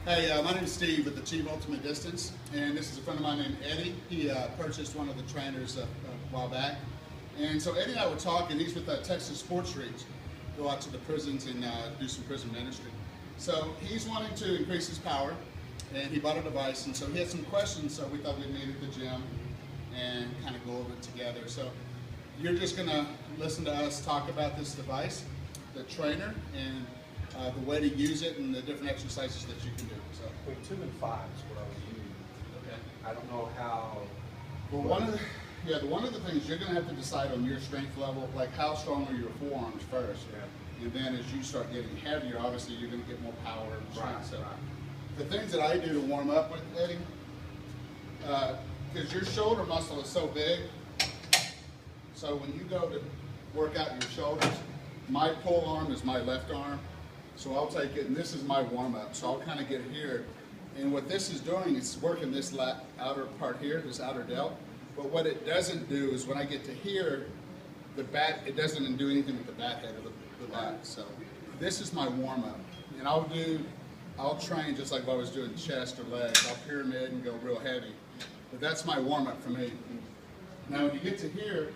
Hey, my name is Steve with Achieve Ultimate Distance, and this is a friend of mine named Eddie. He purchased one of the trainers a while back. And so Eddie and I were talking. He's with Texas Sports Reach, go out to the prisons and do some prison ministry. So he's wanting to increase his power, and he bought a device. And so he had some questions, so we thought we'd meet at the gym and kind of go over it together. So you're just going to listen to us talk about this device, the trainer, and the way to use it and the different exercises that you can do. So, Well, 2 and 5 is what I was using. okay. I don't know how. Well, one of the things you're going to have to decide on your strength level, like how strong are your forearms first, Yeah. and then as you start getting heavier, obviously you're going to get more power and strength. Right, So, right. the things that I do to warm up with, Eddie, because your shoulder muscle is so big, so when you go to work out your shoulders, my pull arm is my left arm. So I'll take it, and this is my warm-up. So I'll kind of get here. And what this is doing is working this outer part here, this outer delt. But what it doesn't do is when I get to here, it doesn't do anything with the back head of the lat. So this is my warm-up. And I'll train just like if I was doing chest or legs. I'll pyramid and go real heavy. But that's my warm-up for me. Now when you get to here,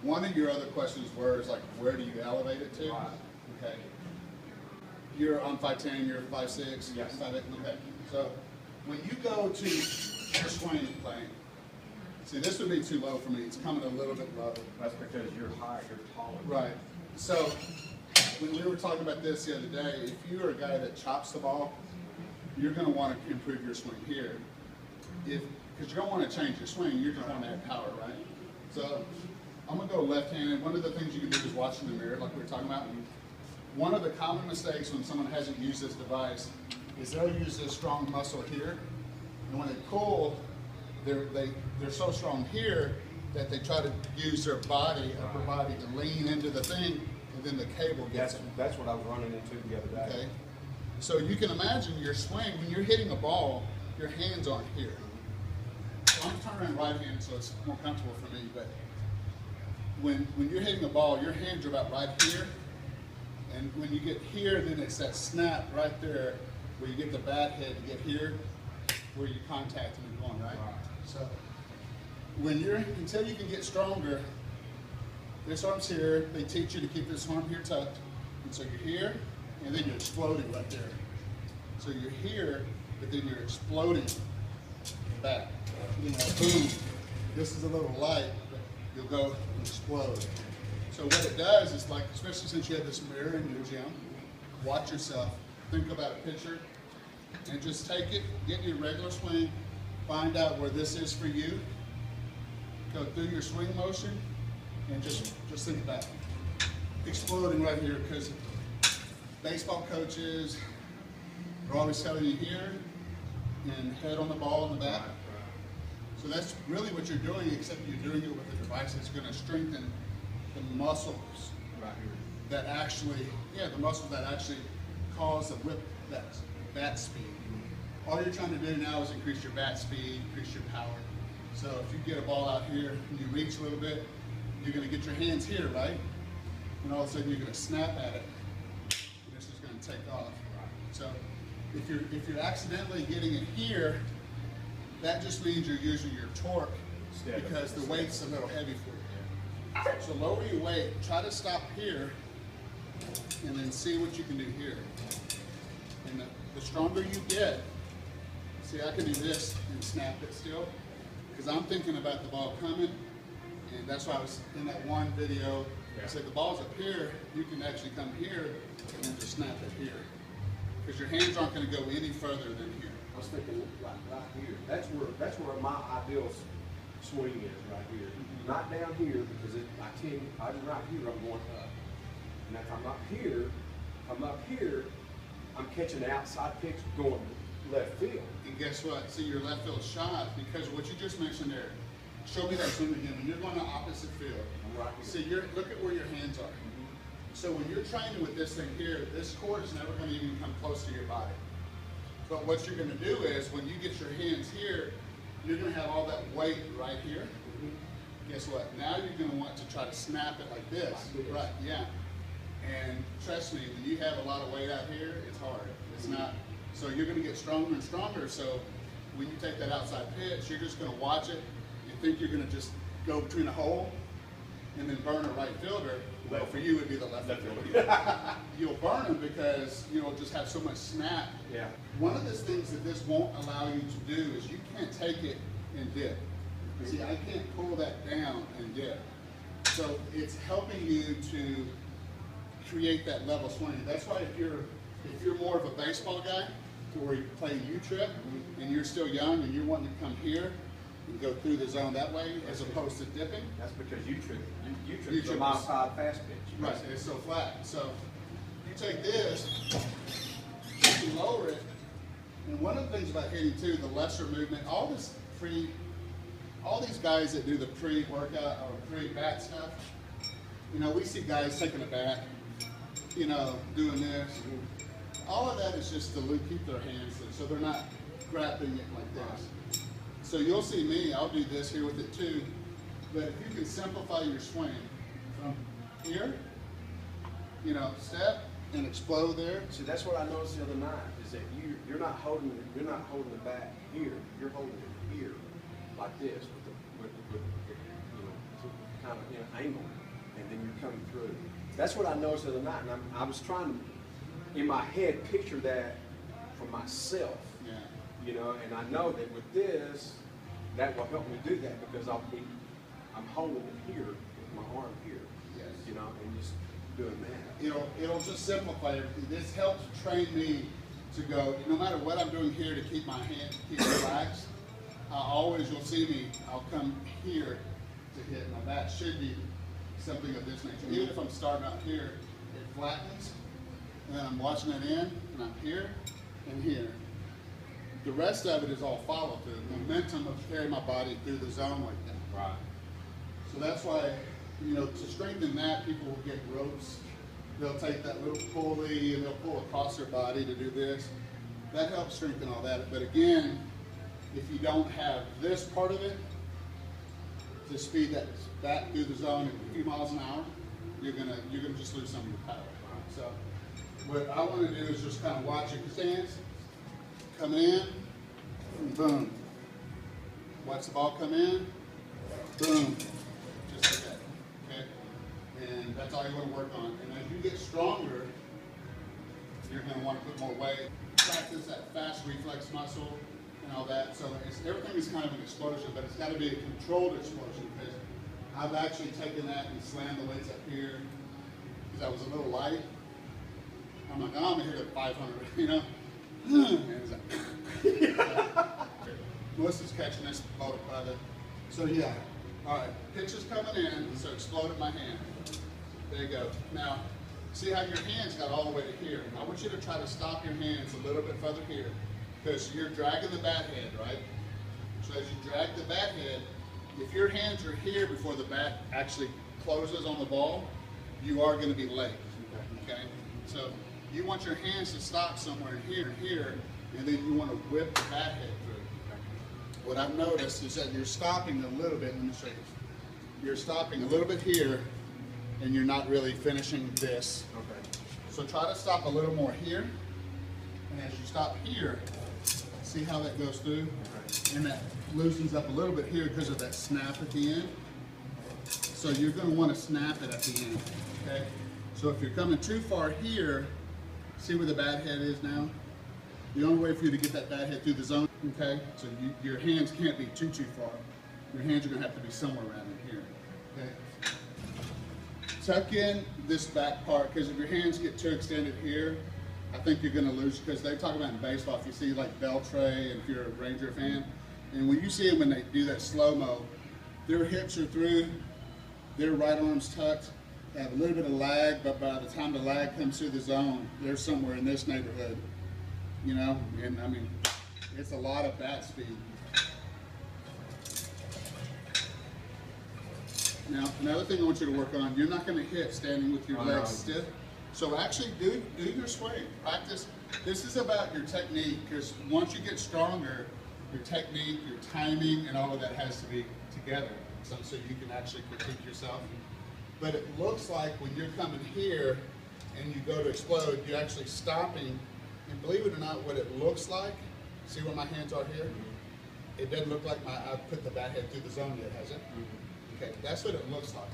one of your other questions is like, where do you elevate it to? Right. Okay. You're on 5'10", you're 5'6", Yes. 5'8", okay. So when you go to your swing plane, see this would be too low for me. It's coming a little bit low. That's because you're higher, you're taller. Right. So when we were talking about this the other day, if you're a guy that chops the ball, you're going to want to improve your swing here. Because you don't want to change your swing, you just want to add power, right? So I'm going to go left-handed. One of the things you can do is watch in the mirror, like we were talking about. One of the common mistakes when someone hasn't used this device is they'll use this strong muscle here, and when they pull, they're so strong here that they try to use their body, upper body, to lean into the thing, and then the cable gets them. That's what I was running into the other day. Okay, so you can imagine your swing when you're hitting a ball, your hands aren't here. So I'm turning right-handed, so it's more comfortable for me. But when you're hitting a ball, your hands are about right here. And when you get here, then it's that snap right there where you get the bat head to get here, where you contact and going, right? So until you can get stronger, this arm's here, they teach you to keep this arm here tucked. And so you're here, and then you're exploding right there. So you're here, but then you're exploding back. You know, boom. This is a little light, but you'll go and explode. So what it does is, like, especially since you have this mirror in your gym, watch yourself, think about a picture, and just take it, get your regular swing, find out where this is for you, go through your swing motion, and just think about it. Exploding right here, because baseball coaches are always telling you here, and head on the ball in the back. So that's really what you're doing, except you're doing it with a device that's going to strengthen the muscles Right here. that actually, the muscles that actually cause the whip, that bat speed. All you're trying to do now is increase your bat speed, increase your power. So if you get a ball out here and you reach a little bit, you're going to get your hands here, right? And all of a sudden you're going to snap at it, and this is going to take off. So if you're accidentally getting it here, that just means you're using your torque because the weight's a little heavy for you. So lower your weight, try to stop here, and then see what you can do here. And the stronger you get, see, I can do this and snap it still, because I'm thinking about the ball coming, and that's why I was in that one video, I said the ball's up here, you can actually come here and then just snap it here. Because your hands aren't going to go any further than here. I was thinking like right here. That's where my ideal swing is, right here. Not down here, because I'm right here, I'm going up. And if I'm up here, I'm catching the outside pitch going left field. And guess what? See, your left field shot because of what you just mentioned there. Show me that swing again. When you're going to opposite field, I'm right here. see, look at where your hands are. So when you're training with this thing here, this cord is never going to even come close to your body. But what you're going to do is when you get your hands here, you're going to have all that weight right here. Guess what? Now you're going to want to try to snap it like this. Right, yeah. And trust me, when you have a lot of weight out here, it's hard. It's not So you're going to get stronger and stronger. So when you take that outside pitch, you're just going to watch it and think you're going to just go between a hole and then burn a right fielder. Well, for you, it'd be the left fielder. You'll burn them because you'll just have so much snap. Yeah. One of the things that this won't allow you to do is you can't take it and dip. See, I can't pull that down and dip. So it's helping you to create that level swing. That's why if you're more of a baseball guy, to where you play U-trip and you're still young and you're wanting to come here and go through the zone that way as opposed to dipping. That's because U-trip's a modified fast pitch. Right, it's so flat. So you take this, you lower it, and one of the things about hitting too, the lesser movement, all these guys that do the pre-workout or pre-bat stuff, we see guys taking a bat, doing this. All of that is just to keep their hands in, so they're not grabbing it like this. So you'll see me, I'll do this here with it too, but if you can simplify your swing from here, step and explode there. See, that's what I noticed the other night, is that you're not holding the bat here, you're holding it here, like this, with kind of angle, and then you're coming through. That's what I noticed the other night, and I was trying to, in my head, picture that for myself. Yeah. And I know that with this, that will help me do that because I'm holding it here with my arm here. Yes. And just doing that. It'll just simplify everything. This helps train me to go, no matter what I'm doing here to keep my hand, keep relaxed, you'll see me, I'll come here to hit. My bat should be something of this nature. Even if I'm starting out here, it flattens, and then I'm watching it in, and I'm here and here. The rest of it is all follow through. The momentum of carrying my body through the zone like that. Right. So that's why, to strengthen that, people will get ropes. They'll take that little pulley and they'll pull across their body to do this. That helps strengthen all that. But again, if you don't have this part of it, to speed that bat through the zone at a few miles an hour, you're gonna just lose some of your power. So what I want to do is just kind of watch your stance, come in, and boom. Watch the ball come in, boom, just like that. Okay, and that's all you want to work on. And as you get stronger, you're going to want to put more weight. Practice that fast reflex muscle and all that. So everything is kind of an explosion, but it's got to be a controlled explosion because I've actually taken that and slammed the weights up here because I was a little light. I'm like, oh, I'm here at 500, And it's like, Melissa's catching this boat by the, so yeah. All right, pitch is coming in, so explode at my hand. There you go. Now, see how your hands got all the way to here. I want you to try to stop your hands a little bit further here because you're dragging the bat head, right? So as you drag the bat head, if your hands are here before the bat actually closes on the ball, you are going to be late, okay? So you want your hands to stop somewhere here and here, and then you want to whip the bat head through. What I've noticed is that you're stopping a little bit, let me show you. You're stopping a little bit here, and you're not really finishing this. Okay. So try to stop a little more here, and as you stop here, see how that goes through? Okay. And that loosens up a little bit here because of that snap at the end. So you're going to want to snap it at the end, okay? So if you're coming too far here, see where the bat head is now? The only way for you to get that bat head through the zone, okay? So your hands can't be too far. Your hands are going to have to be somewhere around in here, okay? Tuck in this back part, because if your hands get too extended here, I think you're going to lose, because they talk about in baseball, if you see like Beltray, and if you're a Ranger fan, and when you see them when they do that slow-mo, their hips are through, their right arm's tucked, they have a little bit of lag, but by the time the lag comes through the zone, they're somewhere in this neighborhood. And I mean, it's a lot of bat speed. Now, another thing I want you to work on, you're not going to hit standing with your legs stiff. So actually do your swing. Practice. This is about your technique, because once you get stronger, your technique, your timing, and all of that has to be together. So you can actually critique yourself. But it looks like when you're coming here and you go to explode, you're actually stopping And believe it or not, what it looks like, see where my hands are here? It doesn't look like I've put the bat head through the zone yet, has it? Okay, that's what it looks like.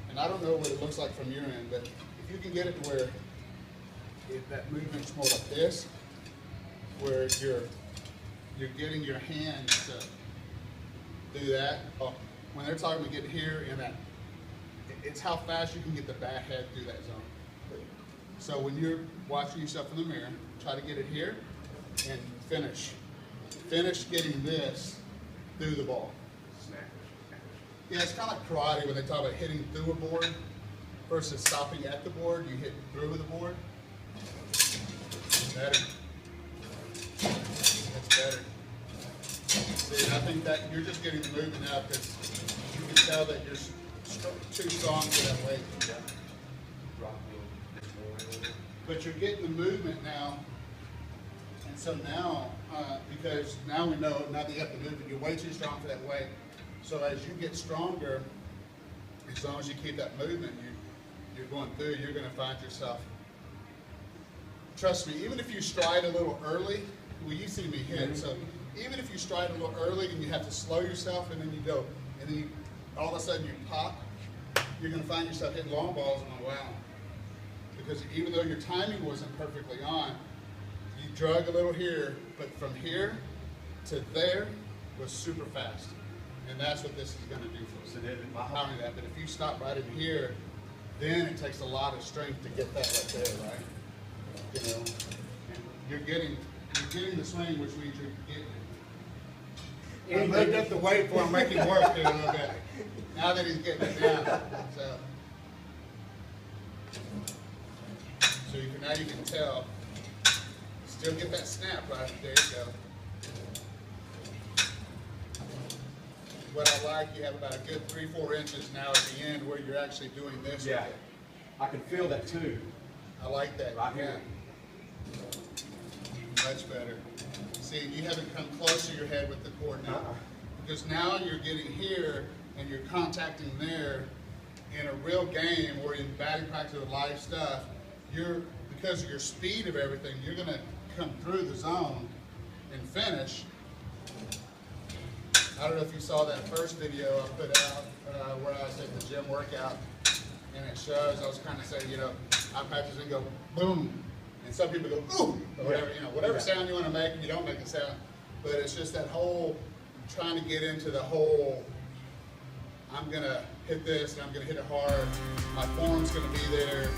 And I don't know what it looks like from your end, but if you can get it to where that movement's more like this, where you're getting your hands to do that. Oh, when they're talking about getting here in that, it's how fast you can get the bat head through that zone. So when you're watching yourself in the mirror, try to get it here and finish. Finish getting this through the ball. Yeah, it's kind of like karate when they talk about hitting through a board versus stopping at the board. You hit through the board. Better. That's better. See, I think that you're just getting the movement out because you can tell that you're too strong for that weight. But you're getting the movement now. And so now, because now we know, now that you have the movement, you're way too strong for that weight. So as you get stronger, as long as you keep that movement, you're going through, you're going to find yourself. Trust me, even if you stride a little early, well, you see me hit, so even if you stride a little early and you have to slow yourself and then you go, and then all of a sudden you pop, you're going to find yourself hitting long balls and wow. Because even though your timing wasn't perfectly on, you drug a little here, but from here to there was super fast. And that's what this is going to do for us. Not only that, but if you stop right in here, then it takes a lot of strength to get that right there, right? You know, and you're getting the swing, which means you're getting it. I moved up the weight for him, making work here a little bit. Now that he's getting it down, so you can, now you can tell. Still get that snap right there. You go. What I like, you have about a good 3-4 inches now at the end where you're actually doing this. Yeah, I can feel that too. I like that. Right here. Much better. See, you haven't come close to your head with the cord now. Because now you're getting here and you're contacting there in a real game or in batting practice with live stuff, because of your speed of everything, you're going to come through the zone and finish. I don't know if you saw that first video I put out where I was at the gym workout, and it shows, I was kind of saying, you know, I practice and go boom, and some people go ooh, or whatever, you know, whatever sound you want to make, and you don't make a sound, but it's just that whole trying to get into the whole, I'm going to hit this and I'm going to hit it hard, my form's going to be there,